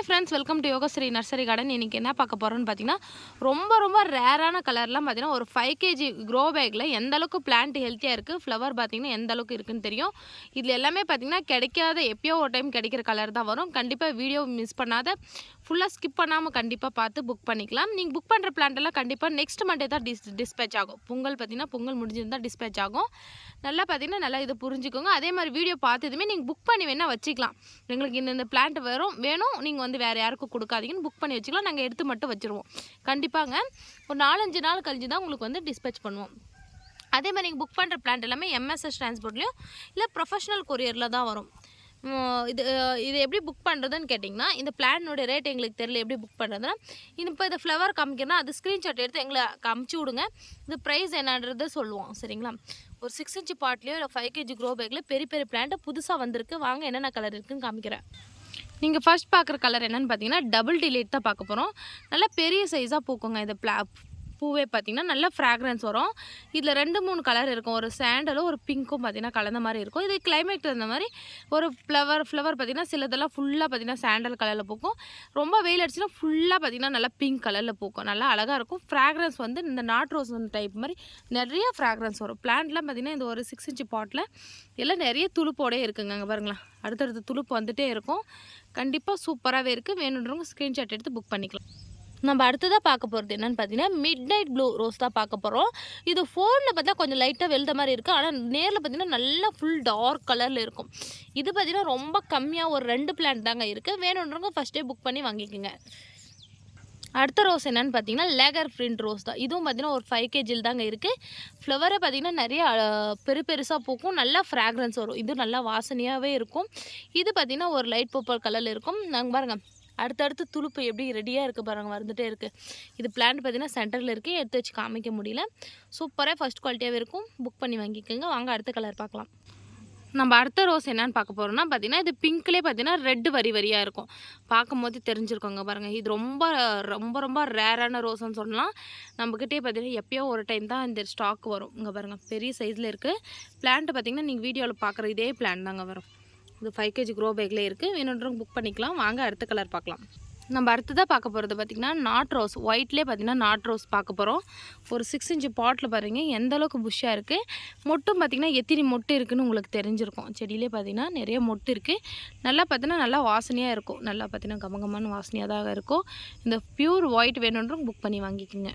Hi friends, welcome to Yogashree nursery garden. இன்றைக்கி என்ன பார்க்க போகிறோன்னு பார்த்தீங்கன்னா, ரொம்ப ரேரான கலர்லாம் பார்த்தீங்கன்னா ஒரு 5 கேஜி க்ரோ பேக்கில் எந்த அளவுக்கு பிளான்ட் ஹெல்த்தியாக இருக்குது, ஃப்ளவர் பார்த்தீங்கன்னா எந்த அளவுக்கு இருக்குன்னு தெரியும். இதில் எல்லாமே பார்த்தீங்கன்னா கிடைக்காத எப்பயோ ஒரு டைம் கிடைக்கிற கலர் தான் வரும். கண்டிப்பாக வீடியோ மிஸ் பண்ணாத ஃபுல்லாக ஸ்கிப் பண்ணாமல் கண்டிப்பாக பார்த்து புக் பண்ணிக்கலாம். நீங்கள் புக் பண்ணுற பிளான்ட்டெல்லாம் கண்டிப்பாக நெக்ஸ்ட் மண்டே தான் டிஸ்பேச் ஆகும். பொங்கல் பார்த்தீங்கன்னா பொங்கல் முடிஞ்சிருந்தால் டிஸ்பேச் ஆகும். நல்லா பார்த்தீங்கன்னா நல்லா இதை புரிஞ்சுக்கோங்க. அதே மாதிரி வீடியோ பார்த்ததுமே நீங்கள் புக் பண்ணி வேணால் வச்சுக்கலாம். எங்களுக்கு இந்த பிளான்ட் வேணும் நீங்கள் வந்து வேறு யாருக்கும் கொடுக்காதீங்கன்னு புக் பண்ணி வச்சுக்கலாம். நாங்கள் எடுத்து மட்டும் வச்சுருவோம். கண்டிப்பாங்க ஒரு 4-5 நாள் கழிஞ்சு தான் உங்களுக்கு வந்து டிஸ்பேச் பண்ணுவோம். அதே மாதிரி நீங்கள் புக் பண்ணுற பிளான்ட் எல்லாமே எம்எஸ்எஸ் டிரான்ஸ்போர்ட்லேயும் இல்லை ப்ரொஃபஷனல் கொரியரில் தான் வரும். இது எப்படி புக் பண்ணுறதுன்னு கேட்டிங்கன்னா, இந்த பிளானோட ரேட் எங்களுக்கு தெரியல எப்படி புக் பண்ணுறதுன்னா, இப்போ இந்த ஃப்ளவர் காமிக்கிறனா அது ஸ்க்ரீன்ஷாட் எடுத்து எங்களை அமுச்சு விடுங்க. இது ப்ரைஸ் என்னன்றதை சொல்லுவோம். சரிங்களா? ஒரு 6 இன்ச் பாட்லேயோ இல்லை 5 கேஜி க்ரோ பேக்கில் பெரிய பிளான்ட்டு புதுசாக வந்திருக்கு. வாங்க என்னென்ன கலர் இருக்குதுன்னு காமிக்கிறேன். நீங்கள் ஃபர்ஸ்ட் பார்க்குற கலர் என்னென்னு பார்த்தீங்கன்னா, டபுள் டிலேட் தான் பார்க்க போகிறோம். நல்லா பெரிய சைஸாக பூக்குங்க. இந்த பூவே பார்த்திங்கன்னா நல்ல ஃப்ராக்ரன்ஸ் வரும். இதில் 2-3 கலர் இருக்கும். ஒரு சாண்டலும் ஒரு பிங்க்கும் பார்த்திங்கன்னா கலந்த மாதிரி இருக்கும். இது கிளைமேட் தகுந்த மாதிரி ஒரு ஃப்ளவர் பார்த்திங்கன்னா சிலதெல்லாம் ஃபுல்லாக பார்த்திங்கன்னா சாண்டல் கலரில் பூக்கும். ரொம்ப வெயில் அடிச்சுன்னா ஃபுல்லாக பார்த்திங்கன்னா நல்லா பிங்க் கலரில் பூக்கும். நல்லா அழகாக இருக்கும். ஃப்ராக்ரன்ஸ் வந்து இந்த நாட் ரோஸ் டைப் மாதிரி நிறைய ஃப்ராக்ரன்ஸ் வரும். பிளான்ட்லாம் பார்த்திங்கன்னா இந்த ஒரு 6 இன்ச் பாட்டில் எல்லாம் நிறைய துளுப்போடே இருக்குங்க. அங்கே பாருங்களேன், அடுத்தடுத்து துளுப்பு வந்துகிட்டே இருக்கும். கண்டிப்பாக சூப்பராகவே இருக்குது. வேணுன்றவங்க ஸ்க்ரீன்ஷாட் எடுத்து புக் பண்ணிக்கலாம். நம்ம அடுத்ததாக பார்க்க போகிறது என்னென்னு பார்த்தீங்கன்னா, மிட் நைட் ப்ளூ ரோஸ் தான் பார்க்க போகிறோம். இது ஃபோனில் பார்த்தா கொஞ்சம் லைட்டாக வெளுத்த மாதிரி இருக்குது. ஆனால் நேரில் பார்த்தீங்கன்னா நல்லா ஃபுல் டார்க் கலரில் இருக்கும். இது பார்த்தீங்கன்னா ரொம்ப கம்மியாக ஒரு 2 பிளான்ட் தாங்க இருக்குது. வேணுன்றவங்க ஃபஸ்ட்டே புக் பண்ணி வாங்கிக்கோங்க. அடுத்த ரோஸ் என்னென்னு பார்த்தீங்கன்னா, லேகர் பிரிண்ட் ரோஸ் தான். இதுவும் பார்த்தீங்கன்னா ஒரு 5 கேஜில் தாங்க இருக்குது. ஃப்ளவரை பார்த்தீங்கன்னா நிறைய பெருசாக பூக்கும். நல்லா ஃப்ராக்ரன்ஸ் வரும். இது நல்லா வாசனையாகவே இருக்கும். இது பார்த்தீங்கன்னா ஒரு லைட் பர்பிள் கலரில் இருக்கும். நாங்கள் பாருங்கள் அடுத்தடுத்து துளுப்பு எப்படி ரெடியாக இருக்குது பாருங்கள், வந்துகிட்டே இருக்குது. இது பிளான்ட் பார்த்திங்கன்னா சென்டரில் இருக்குது. எடுத்து வச்சு காமிக்க முடியல. சூப்பராக ஃபஸ்ட் குவாலிட்டியாகவே இருக்கும். புக் பண்ணி வாங்கிக்கோங்க. வாங்க அடுத்த கலர் பார்க்கலாம். நம்ம அடுத்த ரோஸ் என்னென்னு பார்க்க போகிறோம்னா பார்த்தீங்கன்னா, இது பிங்க்லேயே பார்த்தீங்கன்னா ரெட் வரியாக இருக்கும். பார்க்கும்போது தெரிஞ்சிருக்கோங்க பாருங்கள். இது ரொம்ப ரேரான ரோஸ்ன்னு சொல்லலாம். நம்மக்கிட்டே பார்த்தீங்கன்னா எப்போயோ ஒரு டைம் தான் இந்த ஸ்டாக் வரும். இங்கே பாருங்கள் பெரிய சைஸில் இருக்குது. பிளான்ட்டு பார்த்திங்கன்னா நீங்கள் வீடியோவில் பார்க்குற இதே பிளான்ட் தாங்க வரும். இது 5 கேஜி க்ரோ பேக்கில் இருக்குது. வேணுன்றவங்க புக் பண்ணிக்கலாம். வாங்க அடுத்த கலர் பார்க்கலாம். நம்ம அடுத்ததாக பார்க்க போகிறது பார்த்திங்கன்னா நாட் ரோஸ். ஒயிட்லேயே பார்த்திங்கன்னா நாட் ரோஸ் பார்க்க போகிறோம். ஒரு 6 இன்ச் பாட்டில் பாருங்கள் எந்த அளவுக்கு புஷ்ஷாக இருக்குது. மொட்டும் பார்த்திங்கன்னா எத்தனை மொட்டு இருக்குதுன்னு உங்களுக்கு தெரிஞ்சிருக்கும். செடியிலே பார்த்திங்கன்னா நிறைய மொட்டு இருக்குது. நல்லா பார்த்திங்கன்னா நல்லா வாசனையாக இருக்கும். நல்லா பார்த்திங்கன்னா கமகமான வாசனையாக தான் இருக்கும். இந்த பியூர் ஒயிட் வேணுன்றவங்க புக் பண்ணி வாங்கிக்கோங்க.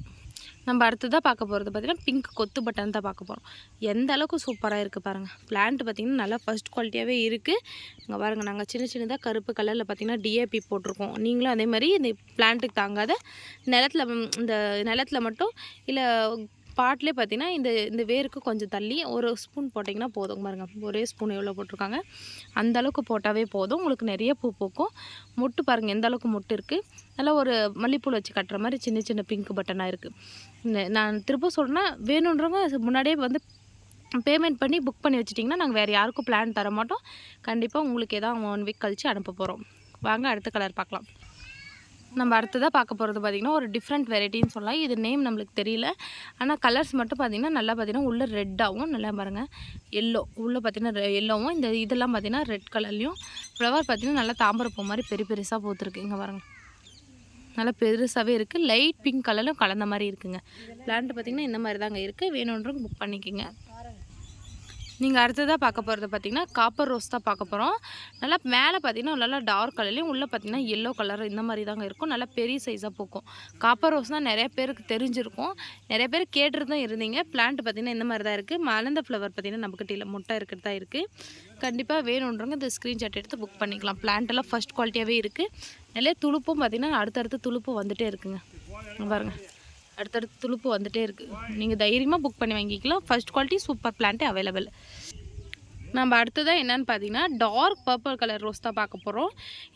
நம்ம அடுத்ததாக பார்க்க போகிறது பார்த்திங்கன்னா பிங்க் கொத்து பட்டன் தான் பார்க்க போகிறோம். எந்த அளவுக்கு சூப்பராக இருக்குது பாருங்கள். பிளான்ட் பார்த்திங்கன்னா நல்லா ஃபஸ்ட் குவாலிட்டியாகவே இருக்குது. இங்கே பாருங்கள், நாங்கள் சின்னதாக கருப்பு கலரில் பார்த்திங்கன்னா டிஏபி போட்டிருக்கோம். நீங்களும் அதே மாதிரி இந்த பிளான்ட்டுக்கு தாங்காத நிலத்தில் மட்டும் இல்லை பாட்டிலே பார்த்திங்கன்னா இந்த வேருக்கு கொஞ்சம் தள்ளி ஒரு ஸ்பூன் போட்டிங்கன்னா போதும். பாருங்கள் ஒரே ஸ்பூன் எவ்வளோ போட்டிருக்காங்க. அந்தளவுக்கு போட்டாவே போதும். உங்களுக்கு நிறைய பூ பூக்கும். மொட்டு பாருங்கள் எந்த அளவுக்கு மொட்டு இருக்குது. நல்லா ஒரு மல்லிப்பூ வச்சு கட்டுற மாதிரி சின்ன பிங்க் பட்டனாக இருக்குது. நான் திரும்ப சொல்கிறேன்னா, வேணுன்றவங்க முன்னாடியே வந்து பேமெண்ட் பண்ணி புக் பண்ணி வச்சிட்டிங்கன்னா நாங்கள் வேறு யாருக்கும் பிளான் தர மாட்டோம். கண்டிப்பாக உங்களுக்கு ஏதாவது 1 வீக் கழித்து அனுப்ப போகிறோம். வாங்க அடுத்த கலர் பார்க்கலாம். நம்ம அடுத்ததாக பார்க்க போகிறது பார்த்திங்கன்னா ஒரு டிஃப்ரெண்ட் வெரைட்டின்னு சொல்லலாம். இது நேம் நம்மளுக்கு தெரியல. ஆனால் கலர்ஸ் மட்டும் பார்த்திங்கன்னா நல்லா பார்த்திங்கன்னா உள்ளே ரெட்டாகவும் நல்லா பாருங்கள் எல்லோ உள்ளே பார்த்திங்கன்னா எல்லோவும் இதெல்லாம் பார்த்திங்கன்னா ரெட் கலர்லேயும் ஃப்ளவர் பார்த்திங்கன்னா நல்லா தாம்பரப்பூ மாதிரி பெருசாக பூத்துருக்கு. இங்கே பாருங்கள் நல்லா பெருசாகவே இருக்குது. லைட் பிங்க் கலரும் கலந்த மாதிரி இருக்குங்க. பிளான்ட் பார்த்திங்கன்னா இந்த மாதிரி தாங்க இருக்குது. வேணுன்றவங்க புக் பண்ணிக்கோங்க. நீங்கள் அடுத்ததாக பார்க்க போகிறது பார்த்திங்கன்னா காப்பர் ரோஸ் தான் பார்க்க போகிறோம். நல்லா மேலே பார்த்திங்கன்னா நல்லா டார்க் கலர்லேயும் உள்ளே பார்த்திங்கன்னா எல்லோ கலர் இந்த மாதிரி தாங்க இருக்கும். நல்லா பெரிய சைஸாக பூக்கும். காப்பர் ரோஸ்னால் நிறைய பேருக்கு தெரிஞ்சிருக்கும். நிறைய பேர் கேட்டுட்டு தான் இருந்தீங்க. பிளான்ட் பார்த்திங்கன்னா இந்த மாதிரி தான் இருக்குது. மலர்ந்த ஃப்ளவர் பார்த்திங்கன்னா நம்மக்கிட்ட இல்லை, முட்டை இருக்கிறது தான் இருக்குது. கண்டிப்பாக வேணுன்றவங்க இந்த ஸ்க்ரீன்ஷாட் எடுத்து புக் பண்ணிக்கலாம். பிளான்ட்டெல்லாம் ஃபஸ்ட் குவாலிட்டியாகவே இருக்குது. நிறைய துளுப்பும் பார்த்திங்கன்னா அடுத்தடுத்து துளுப்பு வந்துகிட்டே இருக்குங்க. பாருங்கள் அடுத்தடுத்து துளுப்பு வந்துகிட்டே இருக்குது. நீங்கள் தைரியமாக புக் பண்ணி வாங்கிக்கலாம். ஃபஸ்ட் குவாலிட்டி சூப்பர் பிளான்ட்டே அவைலபிள். நம்ம அடுத்ததாக என்னென்னு பார்த்தீங்கன்னா டார்க் பர்பிள் கலர் ரோஸ் தான் பார்க்க போகிறோம்.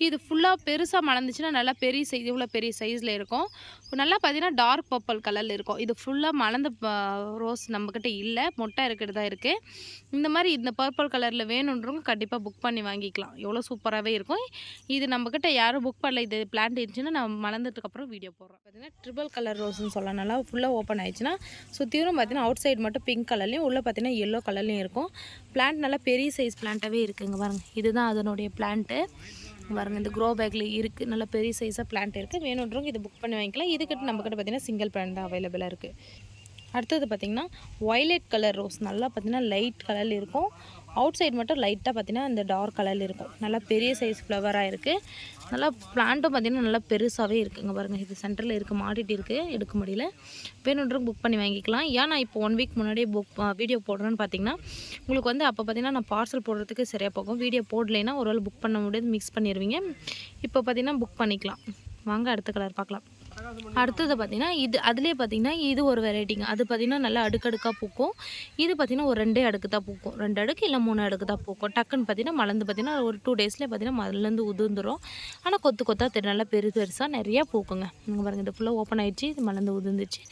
இது ஃபுல்லாக பெருசாக மலர்ந்துச்சுன்னா நல்லா பெரிய சைஸ் இவ்வளோ பெரிய சைஸில் இருக்கும். நல்லா பார்த்தீங்கன்னா டார்க் பர்பிள் கலரில் இருக்கும். இது ஃபுல்லாக மலர்ந்த ரோஸ் நம்மக்கிட்ட இல்லை, மொட்டை இருக்கிறது தான் இருக்குது. இந்த மாதிரி இந்த பர்பிள் கலரில் வேணுன்றவங்க கண்டிப்பாக புக் பண்ணி வாங்கிக்கலாம். எவ்வளோ சூப்பராகவே இருக்கும். இது நம்மக்கிட்ட யாரும் புக் பண்ணல. இது பிளான்ட் இருந்துச்சுன்னா நான் மலர்ந்ததுக்கப்புறம் வீடியோ போடுறோம். பார்த்தீங்கன்னா ட்ரிபிள் கலர் ரோஸ்ன்னு சொல்லலாம். நல்லா ஃபுல்லாக ஓப்பன் ஆயிடுச்சுன்னா சுற்றியும் பார்த்தீங்கன்னா அவுட் சைடு மட்டும் பிங்க் கலர்லேயும் உள்ளே பார்த்தீங்கன்னா எல்லோ கலர்லேயும் இருக்கும். பிளான்ட் நல்லா பெரிய சைஸ் பிளான்ட்டாகவே இருக்குங்க பாருங்கள். இதுதான் அதனுடைய பிளான்ட்டு. பாருங்க இந்த க்ரோ பேக்கில் இருக்குது, நல்ல பெரிய சைஸாக பிளான்ட் இருக்குது. வேணுன்றவங்க இதை புக் பண்ணி வாங்கிக்கலாம். இதுக்கிட்ட நம்மக்கிட்ட பார்த்திங்கன்னா சிங்கிள் பிளான்ட் தான் அவைலபிளாக இருக்குது. அடுத்தது பார்த்திங்கன்னா ஒய்லெட் கலர் ரோஸ், நல்லா பார்த்திங்கன்னா லைட் கலரில் இருக்கும். அவுட் சைடு மட்டும் லைட்டாக பார்த்திங்கன்னா இந்த டார்க் கலரில் இருக்கும். நல்லா பெரிய சைஸ் ஃப்ளவராக இருக்குது. நல்லா பிளான்ட்டும் பார்த்திங்கன்னா நல்லா பெருசாகவே இருக்குங்க. பாருங்கள் இது சென்டரில் இருக்குது, மாட்டிட்டு இருக்குது, எடுக்க முடியல. வேணுன்றவங்க புக் பண்ணி வாங்கிக்கலாம். ஏன் நான் இப்போ 1 வீக் முன்னாடியே வீடியோ போடுறேன்னு பார்த்திங்கன்னா உங்களுக்கு வந்து அப்போ பார்த்திங்கன்னா நான் பார்சல் போடுறதுக்கு சரியாக போகும். வீடியோ போடலைன்னா ஒரு வேளை புக் பண்ண முடியாது, மிக்ஸ் பண்ணிடுவீங்க. இப்போ பார்த்திங்கன்னா புக் பண்ணிக்கலாம். வாங்க அடுத்த கலர் பார்க்கலாம். அடுத்தது பார்த்திங்கன்னா இது அதுலேயே பார்த்திங்கன்னா இது ஒரு வெரைட்டிங்க. அது பார்த்திங்கன்னா நல்லா அடுக்கடுக்காக பூக்கும். இது பார்த்திங்கன்னா ஒரு 2 அடுக்கு தான் பூக்கும், 2 அடுக்கு இல்லை 3 அடுக்கு தான் பூக்கும். டக்குன்னு பார்த்திங்கன்னா மலர்ந்து பார்த்திங்கன்னா ஒரு 2 டேஸ்லேயே பார்த்திங்கன்னா மலர்ந்து உதிர்ந்துடும். ஆனால் கொத்து கொத்தாக நல்லா பெருசாக நிறையா பூக்குங்க. இங்கே பாருங்கள் இது ஃபுல்லாக ஓப்பன் ஆகிடுச்சு, இது மலர்ந்து உதிர்ந்துச்சு,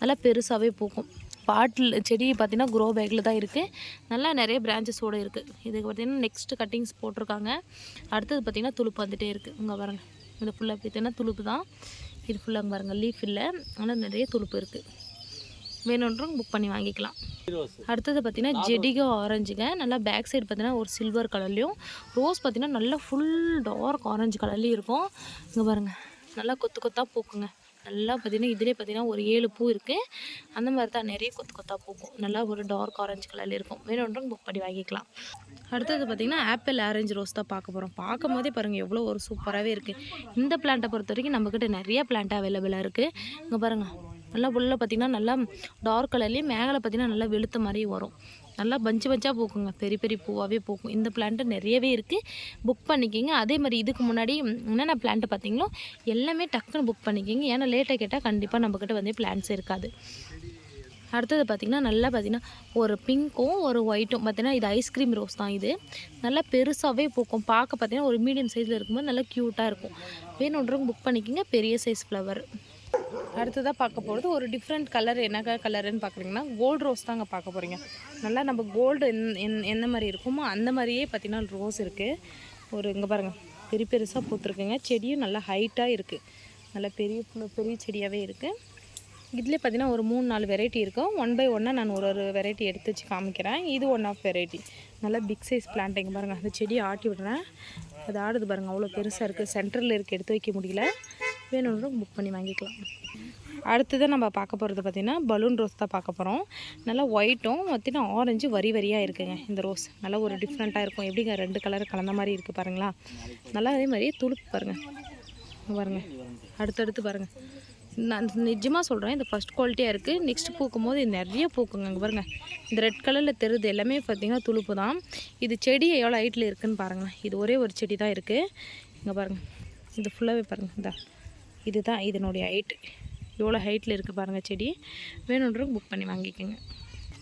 நல்லா பெருசாகவே பூக்கும். பாட்டில் செடி பார்த்திங்கன்னா க்ரோ பேக்கில் தான் இருக்குது, நல்லா நிறைய பிரான்ச்சஸோடு இருக்குது. இதுக்கு பார்த்திங்கன்னா நெக்ஸ்ட்டு கட்டிங்ஸ் போட்டிருக்காங்க. அடுத்தது பார்த்திங்கன்னா துளுப்பு வந்துகிட்டே இருக்குது. இங்கே பாருங்கள் இது ஃபுல்லாக பார்த்திங்கன்னா துளுப்பு தான். இது ஃபுல்லாக பாருங்கள் லீஃப் இல்லை, ஆனால் நிறைய துளுப்பு இருக்குது. வேணுன்றவங்க புக் பண்ணி வாங்கிக்கலாம். அடுத்தது பார்த்திங்கன்னா ஜெடிகா ஆரஞ்சுங்க. நல்லா பேக் சைடு பார்த்திங்கன்னா ஒரு சில்வர் கலர்லேயும், ரோஸ் பார்த்திங்கன்னா நல்லா ஃபுல் டார்க் ஆரஞ்சு கலர்லேயும் இருக்கும். இங்கே பாருங்கள் நல்லா கொத்து கொத்தாக பூக்குங்க. நல்லா பார்த்திங்கன்னா இதிலே பார்த்திங்கன்னா ஒரு 7 பூ இருக்குது. அந்த மாதிரி தான் நிறைய கொத்து கொத்தாக பூக்கும். நல்லா ஒரு டார்க் ஆரஞ்சு கலரில் இருக்கும். வேணுன்றவங்க புக் பண்ணி வாங்கிக்கலாம். அடுத்தது பார்த்திங்கன்னா ஆப்பிள் ஆரஞ்சு ரோஸ் தான் பார்க்க போகிறோம். பார்க்கும் போதே பாருங்கள் எவ்வளோ ஒரு சூப்பராகவே இருக்குது. இந்த பிளான்ட்டை பொறுத்த வரைக்கும் நம்மக்கிட்ட நிறைய பிளான்ட் அவைலபிளாக இருக்குது. இங்கே பாருங்கள் நல்லா உள்ள பார்த்திங்கன்னா நல்லா டார்க் கலர்லேயும் மேலே பார்த்திங்கன்னா நல்லா வெளுத்த மாதிரியும் வரும். நல்லா பஞ்சு பஞ்சாக பூக்குங்க, பெரிய பெரிய பூவாகவே பூக்கும். இந்த பிளான்ட்டு நிறையவே இருக்குது, புக் பண்ணிக்கிங்க. அதே மாதிரி இதுக்கு முன்னாடி என்னென்ன பிளான்ட்டு பார்த்தீங்களோ எல்லாமே டக்குன்னு புக் பண்ணிக்கிங்க. ஏன்னா லேட்டாக கேட்டால் கண்டிப்பாக நம்மக்கிட்ட வந்து பிளான்ட்ஸ் இருக்காது. அடுத்தது பார்த்திங்கன்னா நல்லா பார்த்திங்கன்னா ஒரு பிங்க்கும் ஒரு ஒயிட்டும் பார்த்திங்கன்னா இது ஐஸ்கிரீம் ரோஸ் தான். இது நல்லா பெருசாகவே பூக்கும். பார்க்க பார்த்திங்கன்னா ஒரு மீடியம் சைஸில் இருக்கும்போது நல்லா க்யூட்டாக இருக்கும். வேணுன்றவங்க புக் பண்ணிக்கிங்க, பெரிய சைஸ் ஃப்ளவர். அடுத்ததாக பார்க்க போகிறது ஒரு டிஃப்ரெண்ட் கலர். என்ன கலருன்னு பார்க்குறீங்கன்னா கோல்டு ரோஸ் தாங்க பார்க்க போகிறீங்க. நல்லா நம்ம கோல்டு எந்த மாதிரி இருக்குமோ அந்த மாதிரியே பார்த்திங்கன்னா ரோஸ் இருக்குது. ஒரு இங்கே பாருங்கள் பெரிய பெருசாக பூத்துருக்குங்க. செடியும் நல்லா ஹைட்டாக இருக்குது, நல்லா பெரிய செடியாகவே இருக்குது. இதில் பார்த்திங்கன்னா ஒரு 3-4 வெரைட்டி இருக்கும். 1 பை 1 நான் ஒரு வெரைட்டி எடுத்து வச்சு காமிக்கிறேன். இது ஒன் ஆஃப் வெரைட்டி. நல்லா பிக் சைஸ் பிளான்ட். இங்கே பாருங்கள் அந்த செடியை ஆட்டி விடுறேன், அது ஆடுது பாருங்கள், அவ்வளோ பெருசாக இருக்குது. சென்டரில் இருக்குது, எடுத்து வைக்க முடியல. வேணுன்றவங்க புக் பண்ணி வாங்கிக்கலாம். அடுத்ததான் நம்ம பார்க்க போகிறது பார்த்திங்கன்னா பலூன் ரோஸ் தான் பார்க்க போகிறோம். நல்லா ஒயிட்டும் பார்த்திங்கன்னா ஆரஞ்சு வரியாக இருக்குங்க. இந்த ரோஸ் நல்லா ஒரு டிஃப்ரெண்ட்டாக இருக்கும். எப்படிங்க 2 கலர் கலந்த மாதிரி இருக்குது பாருங்களா. நல்லா அதே மாதிரி துளுப்பு பாருங்கள், பாருங்கள் அடுத்தடுத்து பாருங்கள். நான் நிஜமாக சொல்கிறேன், இந்த ஃபஸ்ட் குவாலிட்டியாக இருக்குது. நெக்ஸ்ட் பூக்கும் போது நிறைய பூக்குங்க. அங்கே பாருங்கள் இந்த ரெட் கலரில் தெரியுது எல்லாமே பார்த்திங்கன்னா துளுப்பு தான். இது செடி எவ்வளோ ஹைட்டில் இருக்குதுன்னு பாருங்கள். இது ஒரே ஒரு செடி தான் இருக்குது. இங்கே பாருங்கள் இது ஃபுல்லாகவே பாருங்கள், இந்த இதுதான் இதனுடைய ஹைட்டு. எவ்வளோ ஹைட்டில் இருக்குது பாருங்கள் செடி. வேணுன்றவங்க புக் பண்ணி வாங்கிக்கோங்க.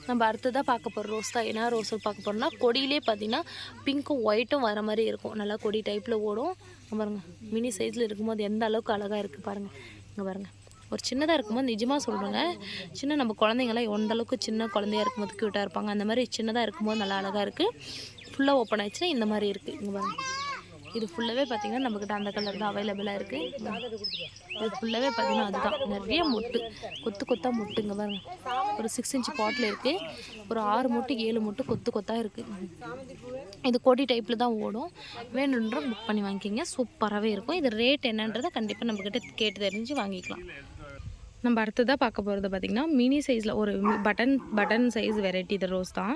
நம்ம அடுத்ததாக பார்க்க போகிற ரோஸ் தான். என்ன ரோஸ் பார்க்க போகிறோம்னா கொடியிலே பார்த்திங்கன்னா பிங்க்கும் ஒயிட்டும் வர மாதிரி இருக்கும். நல்லா கொடி டைப்பில் ஓடும். பாருங்கள் மினி சைஸில் இருக்கும்போது எந்த அளவுக்கு அழகாக இருக்குது பாருங்கள். இங்கே பாருங்கள் ஒரு சின்னதாக இருக்கும்போது நிஜமாக சொல்கிறேங்க, சின்ன நம்ம குழந்தைங்களாம் எந்தளவுக்கு சின்ன குழந்தையாக இருக்கும்போது க்யூட்டாக இருப்பாங்க, அந்த மாதிரி சின்னதாக இருக்கும்போது நல்லா அழகாக இருக்குது. ஃபுல்லாக ஓப்பன் ஆகிடுச்சுன்னா இந்த மாதிரி இருக்குது. இங்கே பாருங்கள் இது ஃபுல்லாகவே பார்த்திங்கன்னா நம்மக்கிட்ட அந்த கலர் தான் அவைலபிளாக இருக்குது. இது ஃபுல்லாகவே பார்த்திங்கன்னா அதுதான் நிறைய மொட்டு, கொத்து கொத்தாக மொட்டு. இங்கே பாருங்கள் ஒரு 6 இன்ச் பாட்டில் இருக்குது. ஒரு 6 மொட்டு 7 மொட்டு கொத்து கொத்தாக இருக்குது. இது கொடி டைப்பில் தான் ஓடும். வேணுன்ற புக் பண்ணி வாங்கிக்கிங்க, சூப்பராகவே இருக்கும். இது ரேட் என்னன்றதை கண்டிப்பாக நம்மக்கிட்ட கேட்டு தெரிஞ்சு வாங்கிக்கலாம். நம்ம அடுத்ததாக பார்க்க போகிறது பார்த்திங்கன்னா மினி சைஸில் ஒரு பட்டன் சைஸ் வெரைட்டி இது ரோஸ் தான்.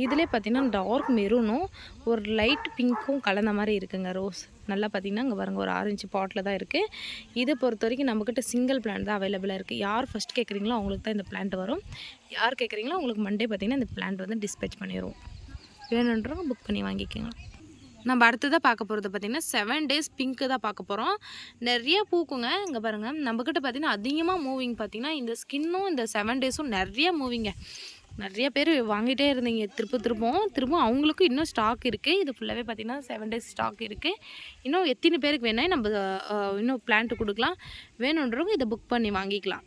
இதிலே பார்த்திங்கன்னா டார்க் மெரூனும் ஒரு லைட் பிங்க்கும் கலந்த மாதிரி இருக்குங்க ரோஸ். நல்லா பார்த்திங்கன்னா இங்கே பாருங்கள் ஒரு 6 இன்ச் பாட்டில் தான் இருக்குது. இதை பொறுத்த வரைக்கும் நம்மக்கிட்ட சிங்கிள் பிளான்ட் தான் அவைலபிளாக இருக்குது. யார் ஃபஸ்ட் கேட்குறீங்களோ அவங்களுக்கு தான் இந்த பிளான்ட் வரும். யார் கேட்குறீங்களோ உங்களுக்கு மண்டே பார்த்திங்கன்னா இந்த பிளான்ட் வந்து டிஸ்பேச் பண்ணிடுவோம். வேணுன்றவங்க புக் பண்ணி வாங்கிக்கோங்க. நம்ம அடுத்ததாக பார்க்க போகிறது பார்த்திங்கன்னா 7 days பிங்க்கு தான் பார்க்க போகிறோம். நிறைய பூக்குங்க. இங்கே பாருங்கள் நம்மக்கிட்ட பார்த்திங்கன்னா அதிகமாக மூவிங் பார்த்திங்கன்னா இந்த ஸ்கின்னும் இந்த 7 daysம் நிறைய மூவிங்க. நிறைய பேர் வாங்கிட்டே இருந்தீங்க, திரும்பவும் அவங்களுக்கும் இன்னும் ஸ்டாக் இருக்குது. இது ஃபுல்லாகவே பார்த்திங்கன்னா 7 days ஸ்டாக் இருக்குது. இன்னும் எத்தனை பேருக்கு வேணால் நம்ம இன்னும் பிளான்ட்டு கொடுக்கலாம். வேணுன்றவங்க இதை புக் பண்ணி வாங்கிக்கலாம்.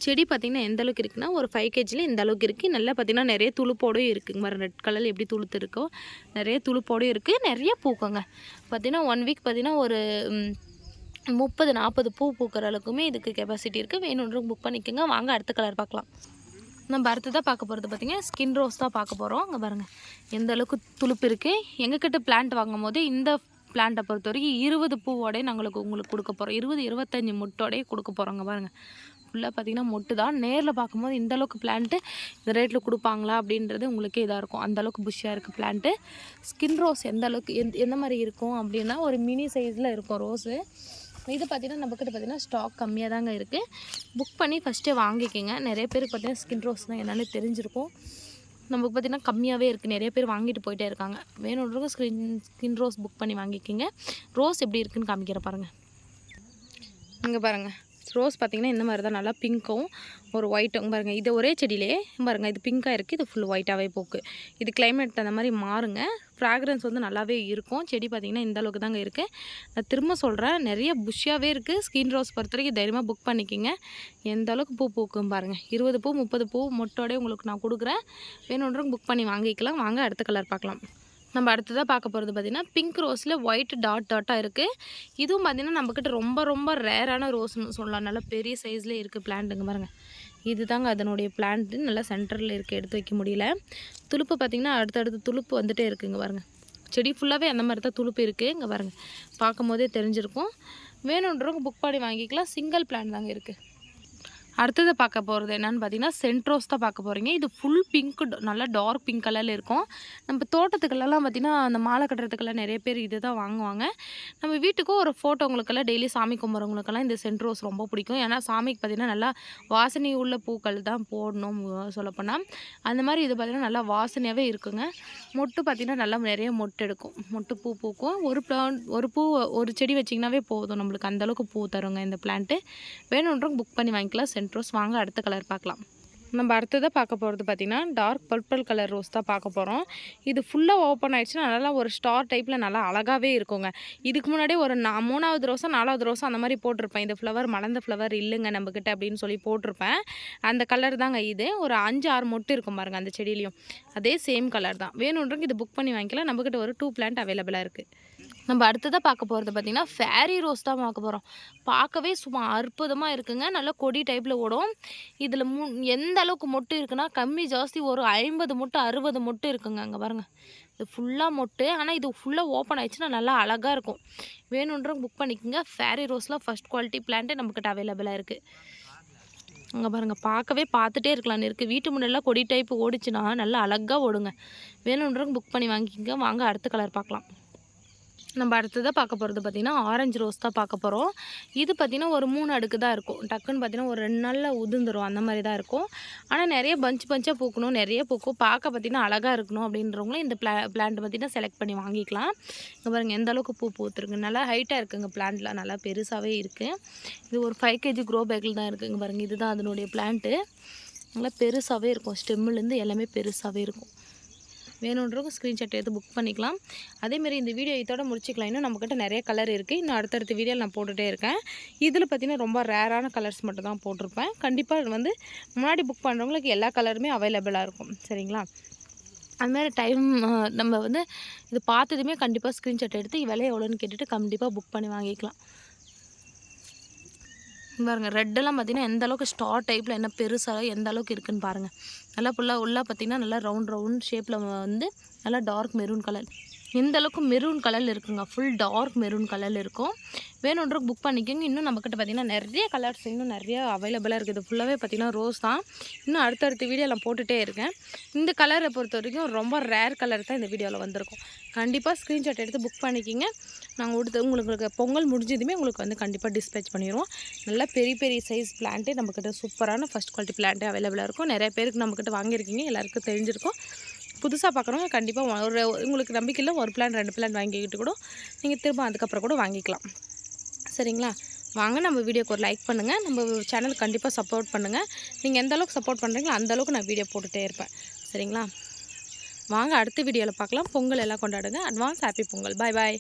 செடி பார்த்திங்கன்னா எந்த அளவுக்கு இருக்குன்னா ஒரு 5 kgல இந்த அளவுக்கு இருக்குது. நல்லா பார்த்திங்கன்னா நிறைய துளுப்போடையும் இருக்குங்க. மாதிரி ரெட் கலரில் எப்படி துளுத்து இருக்கோ நிறைய துளுப்போடையும் இருக்குது. நிறைய பூக்குங்க. பார்த்திங்கன்னா 1 வீக் பார்த்திங்கன்னா ஒரு 30-40 பூ பூக்கிற அளவுக்குமே இதுக்கு கெப்பாசிட்டி இருக்குது. வேணுன்றவங்க புக் பண்ணிக்கோங்க. வாங்க அடுத்த கலர் பார்க்கலாம். நம்ம அடுத்ததாக பார்க்க போகிறது பார்த்திங்கன்னா ஸ்கின் ரோஸ் தான் பார்க்க போகிறோம். அங்கே பாருங்கள் எந்த அளவுக்கு துளுப்பு இருக்குது. எங்ககிட்ட பிளான்ட் வாங்கும் போது இந்த பிளான்ட்டை பொறுத்த வரைக்கும் 20 பூவோடய உங்களுக்கு கொடுக்க போகிறோம். 20 25 மொட்டோடய கொடுக்க போகிறோங்க பாருங்கள். ஃபுல்லாக பார்த்திங்கன்னா மொட்டு தான். நேரில் பார்க்கும்போது இந்தளவுக்கு பிளான்ட்டு இந்த ரேட்டில் கொடுப்பாங்களா அப்படின்றது உங்களுக்கே இதாக இருக்கும். அந்தளவுக்கு புஷ்ஷாக இருக்குது பிளான்ட்டு. ஸ்கின் ரோஸ் எந்த அளவுக்கு எந்த மாதிரி இருக்கும் அப்படின்னா ஒரு மினி சைஸில் இருக்கும் ரோஸு. இது பார்த்திங்கன்னா நம்மக்கிட்ட பார்த்திங்கன்னா ஸ்டாக் கம்மியாக தாங்க இருக்குது. புக் பண்ணி ஃபஸ்ட்டே வாங்கிக்கோங்க. நிறைய பேருக்கு பார்த்திங்கன்னா ஸ்கின் ரோஸ்னால் என்னென்னு தெரிஞ்சிருக்கும். நமக்கு பார்த்திங்கன்னா கம்மியாகவே இருக்குது. நிறைய பேர் வாங்கிட்டு போயிட்டே இருக்காங்க. வேணுன்றவங்க ஸ்கின் ரோஸ் புக் பண்ணி வாங்கிக்கிங்க. ரோஸ் எப்படி இருக்குதுன்னு காமிக்கிற பாருங்கள். இங்கே பாருங்கள், ரோஸ் பார்த்திங்கன்னா இந்த மாதிரி தான் நல்லா பிங்க்கும் ஒரு ஒயிட்டும் பாருங்கள். இது ஒரே செடியிலே பாருங்கள், இது பிங்காக இருக்குது, இது ஃபுல் ஒயிட்டாகவே போக்கு. இது கிளைமேட் அந்த மாதிரி மாறுங்க. ஃப்ராக்ரன்ஸ் வந்து நல்லாவே இருக்கும். செடி பார்த்திங்கன்னா இந்த அளவுக்கு தாங்க இருக்குது. நான் திரும்ப சொல்கிறேன், நிறைய புஷ்ஷாகவே இருக்குது. ஸ்கின் ரோஸ் பொறுத்த வரைக்கும் தைரியமாக புக் பண்ணிக்கிங்க. எந்த அளவுக்கு பூ பூக்கும் பாருங்கள். 20 பூ 30 பூ மொட்டோடய உங்களுக்கு நான் கொடுக்குறேன். வேணுன்றவங்க புக் பண்ணி வாங்கிக்கலாம். வாங்க அடுத்த கலர் பார்க்கலாம். நம்ம அடுத்ததாக பார்க்க போகிறது பார்த்திங்கன்னா பிங்க் ரோஸில் ஒயிட் டாட்டாக இருக்குது. இதுவும் பார்த்திங்கன்னா நம்மக்கிட்ட ரொம்ப ரொம்ப ரேரான ரோஸ்னு சொல்லலாம். நல்லா பெரிய சைஸ்லேயே இருக்குது பிளான்ட்டுங்க பாருங்கள். இது தாங்க அதனுடைய பிளான்ட்டு. நல்லா சென்டரில் இருக்குது, எடுத்து வைக்க முடியல. துளுப்பு பார்த்திங்கன்னா அடுத்தடுத்து துளுப்பு வந்துகிட்டே இருக்குங்க பாருங்கள். செடி ஃபுல்லாகவே அந்த மாதிரி தான் துளுப்பு இருக்குது. இங்கே பாருங்கள், பார்க்கும் போதே தெரிஞ்சிருக்கும். வேணுன்றவங்க புக் பண்ணி வாங்கிக்கலாம். சிங்கிள் பிளான் தாங்க இருக்குது. அடுத்தது பார்க்க போகிறது என்னென்னு பார்த்தீங்கன்னா சென்ட்ரோஸ் தான் பார்க்க போகிறீங்க. இது ஃபுல் பிங்க், நல்லா டார்க் பிங்க் கலரில் இருக்கும். நம்ம தோட்டத்துக்கெல்லாம் பார்த்திங்கன்னா அந்த மாலை கட்டுறதுக்கெல்லாம் நிறைய பேர் இது தான் வாங்குவாங்க. நம்ம வீட்டுக்கும் ஒரு ஃபோட்டோங்களுக்கெல்லாம் டெய்லி சாமி கும்பிட்றவங்களுக்கெல்லாம் இந்த சென்ட்ரோஸ் ரொம்ப பிடிக்கும். ஏன்னா சாமிக்கு பார்த்திங்கன்னா நல்லா வாசனை உள்ள பூக்கள் தான் போடணும் சொல்லப்போனால். அந்த மாதிரி இது பார்த்திங்கன்னா நல்லா வாசனையாகவே இருக்குங்க. மொட்டு பார்த்திங்கன்னா நல்லா நிறைய மொட்டு எடுக்கும். மொட்டு பூ பூக்கும். ஒரு செடி வச்சிங்கனாவே போதும், நம்மளுக்கு அந்தளவுக்கு பூ தருங்க இந்த பிளான்ட்டு. வேணுன்றவங்க புக் பண்ணி வாங்கிக்கலாம். ரோஸ். வாங்க அடுத்த கலர் பார்க்கலாம். நம்ம அடுத்ததாக பார்க்க போகிறது பார்த்திங்கன்னா டார்க் பர்பிள் கலர் ரோஸ் தான் பார்க்க போகிறோம். இது ஃபுல்லாக ஓப்பன் ஆகிடுச்சுன்னா நல்லா ஒரு ஸ்டார் டைப்பில் நல்லா அழகாகவே இருக்குங்க. இதுக்கு முன்னாடி ஒரு 3வது ரோஸோ 4வது ரோஸோ அந்த மாதிரி போட்டிருப்பேன். இந்த ஃப்ளவர் மலர்ந்த ஃப்ளவர் இல்லைங்க நம்மக்கிட்ட அப்படின்னு சொல்லி போட்டிருப்பேன். அந்த கலர் தாங்க இது. ஒரு 5-6 மொட்டு இருக்கும் பாருங்கள் அந்த செடியிலையும். அதே சேம் கலர் தான். வேணுன்றவங்க இது புக் பண்ணி வாங்கிக்கலாம். நம்மக்கிட்ட ஒரு 2 பிளான்ட் அவைலபிளாக இருக்குது. நம்ம அடுத்ததாக பார்க்க போகிறது பார்த்திங்கன்னா ஃபேரி ரோஸ் தான் பார்க்க போகிறோம். பார்க்கவே சும்மா அற்புதமாக இருக்குங்க. நல்லா கொடி டைப்பில் ஓடும். இதில் எந்த அளவுக்கு மொட்டு இருக்குன்னா கம்மி ஜாஸ்தி ஒரு 50 மொட்டு 60 மொட்டு இருக்குங்க. அங்கே பாருங்கள், இது ஃபுல்லாக மொட்டு. ஆனால் இது ஃபுல்லாக ஓப்பன் ஆகிடுச்சுன்னா நல்லா அழகாக இருக்கும். வேணுன்றவங்க புக் பண்ணிக்கோங்க. ஃபேரி ரோஸில் ஃபஸ்ட் குவாலிட்டி பிளான்ட்டு நம்மக்கிட்ட அவைலபிளாக இருக்குது. அங்கே பாருங்கள், பார்த்துட்டே இருக்கலான்னு இருக்குது. வீட்டு முன்னெல்லாம் கொடி டைப்பு ஓடிச்சுன்னா நல்லா அழகாக ஓடுங்க. வேணுன்றவங்க புக் பண்ணி வாங்கிக்கோங்க. வாங்க அடுத்த கலர் பார்க்கலாம். நம்ம அடுத்ததாக பார்க்க போகிறது பார்த்திங்கன்னா ஆரஞ்சு ரோஸ் தான் பார்க்க போகிறோம். இது பார்த்திங்கன்னா ஒரு 3 அடுக்கு தான் இருக்கும். டக்குன்னு பார்த்திங்கன்னா ஒரு 2 நாளில் உதிர்ந்துடும், அந்த மாதிரி தான் இருக்கும். ஆனால் நிறைய பஞ்சாக பூக்கணும், நிறைய பூக்கும், பார்க்க பார்த்திங்கன்னா அழகாக இருக்கணும் அப்படின்றவங்களும் இந்த பிளான்ட் பார்த்திங்கன்னா செலக்ட் பண்ணி வாங்கிக்கலாம். இங்கே பாருங்கள் எந்த அளவுக்கு பூ பூத்துருக்கு. நல்லா ஹைட்டாக இருக்குங்க. பிளான்ட்லாம் நல்லா பெருசாகவே இருக்குது. இது ஒரு 5 kg க்ரோ பேக்கில் தான் இருக்குது. இங்கே பாருங்கள், இதுதான் அதனுடைய பிளான்ட்டு. நல்லா பெருசாகவே இருக்கும். ஸ்டெம்முலேருந்து எல்லாமே பெருசாகவே இருக்கும். வேணுன்றவங்க ஸ்க்ரீன்ஷாட் எடுத்து புக் பண்ணிக்கலாம். அதேமாரி இந்த வீடியோ இதோட முடிச்சிக்கலாம். இன்னும் நம்மக்கிட்ட நிறைய கலர் இருக்குது. இன்னும் அடுத்தடுத்த வீடியோவில் நான் போட்டுகிட்டே இருக்கேன். இதில் பார்த்திங்கன்னா ரொம்ப ரேரான கலர்ஸ் மட்டும் தான் போட்டிருப்பேன். கண்டிப்பாக வந்து முன்னாடி புக் பண்ணுறவங்களுக்கு எல்லா கலருமே அவைலபிளாக இருக்கும். சரிங்களா? அதுமாதிரி டைம் நம்ம வந்து இது பார்த்ததுமே கண்டிப்பாக ஸ்க்ரீன்ஷாட் எடுத்து விலை எவ்வளோன்னு கேட்டுட்டு கண்டிப்பாக புக் பண்ணி வாங்கிக்கலாம். பாருங்கள், ரெட்டெல்லாம் பார்த்திங்கன்னா எந்த அளவுக்கு ஸ்டார் டைப்பில் என்ன பெருசாக எந்த அளவுக்கு இருக்குதுன்னு பாருங்கள். நல்லா ஃபுல்லாக உள்ளே பார்த்திங்கன்னா நல்லா ரவுண்ட் ஷேப்பில் வந்து நல்லா டார்க் மெரூன் கலர். இந்த அளவுக்கு மெரூன் கலரில் இருக்குங்க. ஃபுல் டார்க் மெரூன் கலரில் இருக்கும். வேணுன்றக்கு புக் பண்ணிக்கோங்க. இன்னும் நம்மக்கிட்ட பார்த்திங்கன்னா நிறைய கலர்ஸ் இன்னும் நிறைய அவைலபிளாக இருக்குது. ஃபுல்லாகவே பார்த்திங்கன்னா ரோஸ் தான். இன்னும் அடுத்தடுத்த வீடியோ நான் போட்டுகிட்டே இருக்கேன். இந்த கலரை பொறுத்த வரைக்கும் ரொம்ப ரேர் கலர் தான் இந்த வீடியோவில் வந்திருக்கும். கண்டிப்பாக ஸ்க்ரீன்ஷாட் எடுத்து புக் பண்ணிக்கிங்க. நாங்கள் உங்களுக்கு பொங்கல் முடிஞ்சதுமே உங்களுக்கு வந்து கண்டிப்பாக டிஸ்பேச் பண்ணிடுவோம். நல்லா பெரிய பெரிய சைஸ் பிளான்ட்டே நம்மக்கிட்ட சூப்பரான ஃபஸ்ட் குவாலிட்டி பிளான்ட்டே அவைலபிளாக இருக்கும். நிறைய பேருக்கு நம்மக்கிட்ட வாங்கியிருக்கீங்க, எல்லாருக்கும் தெரிஞ்சிருக்கும். புதுசாக பார்க்குறவங்க கண்டிப்பாக உங்களுக்கு நம்பிக்கையில் ஒரு பிளான் 2 பிளான் வாங்கிக்கிட்டு கூட நீங்கள் திரும்ப அதுக்கப்புறம் கூட வாங்கிக்கலாம். சரிங்களா? வாங்க நம்ம வீடியோக்கு ஒரு லைக் பண்ணுங்கள். நம்ம சேனல் கண்டிப்பாக சப்போர்ட் பண்ணுங்கள். நீங்கள் எந்த அளவுக்கு சப்போர்ட் பண்ணுறீங்களோ அந்தளவுக்கு நான் வீடியோ போட்டுகிட்டே இருப்பேன். சரிங்களா? வாங்க அடுத்த வீடியோவில் பார்க்கலாம். பொங்கல் எல்லாம் கொண்டாடுங்க. Advance happy Pongal. பாய் பாய்.